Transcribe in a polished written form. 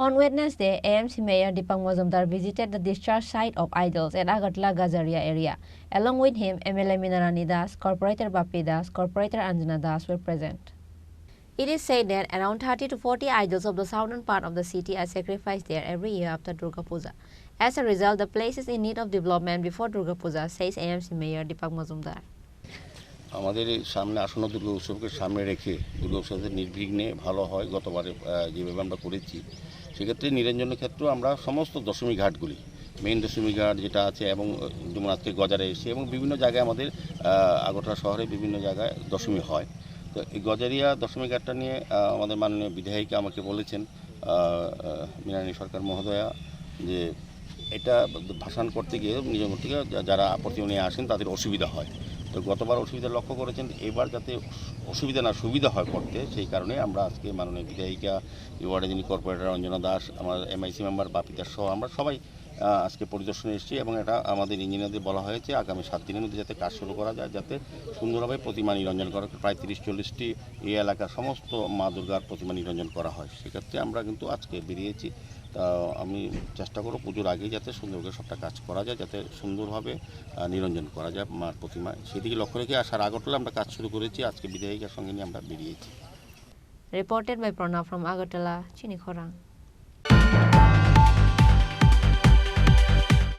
On Wednesday, AMC Mayor Deepak Mazumdar visited the discharge site of idols at Agartala Gazaria area. Along with him, MLA Minarani Das, Corporator Bapi Das, Corporator Anjana Das were present. It is said that around 30 to 40 idols of the southern part of the city are sacrificed there every year after Durga Puja. As a result, the place is in need of development before Durga Puja, says AMC Mayor Deepak Mazumdar. আমাদের এই সামনে আসন্ন দুর্গা উৎসবকে সামনে রেখে দুর্গা উৎসবের নির্বিঘ্নে ভালো হয় গতবারে যেভাবে আমরা করেছি সেক্ষেত্রে নিরঞ্জনের ক্ষেত্রেও আমরা সমস্ত দশমী ঘাটগুলি মেইন দশমী ঘাট যেটা আছে এবং যেমন আজকে গজারে এসে এবং বিভিন্ন জায়গায় আমাদের আগরতলা শহরে বিভিন্ন জায়গায় দশমী হয়। তো এই গজারিয়া দশমী ঘাটটা নিয়ে আমাদের মাননীয় বিধায়িকা আমাকে বলেছেন মৃণালী সরকার মহোদয়া যে এটা ভাসান করতে গিয়ে নিজের থেকে যারা আপত্তি নিয়ে আসেন তাদের অসুবিধা হয়। তো গতবার অসুবিধা লক্ষ্য করেছেন, এবার যাতে অসুবিধা না সুবিধা হয় করতে, সেই কারণে আমরা আজকে মাননীয় বিধায়িকা, ওয়ার্ডে যিনি কর্পোরেটর অঞ্জনা দাস, আমার MIC মেম্বার বাপি দাস সহ আমরা সবাই আজকে পরিদর্শনে এসেছি এবং এটা আমাদের ইঞ্জিনিয়ারদের বলা হয়েছে আগামী 7 দিনের মধ্যে যাতে কাজ শুরু করা যায়, যাতে সুন্দরভাবে প্রতিমা নিরঞ্জন করা, প্রায় 30-40টি এই এলাকার সমস্ত মা দুর্গার প্রতিমা নিরঞ্জন করা হয়। সেক্ষেত্রে আমরা কিন্তু আজকে বেরিয়েছি। তা আমি চেষ্টা করব পুজোর আগেই যাতে সুন্দর করে সবটা কাজ করা যায়, যাতে সুন্দরভাবে নিরঞ্জন করা যায় মার প্রতিমা, সেদিকে লক্ষ্য রেখে আসার আগরতলা আমরা কাজ শুরু করেছি। আজকে বিধায়িকার সঙ্গে নিয়ে আমরা বেরিয়েছি। Reported by Pranav from Agartala, Chini Khorang.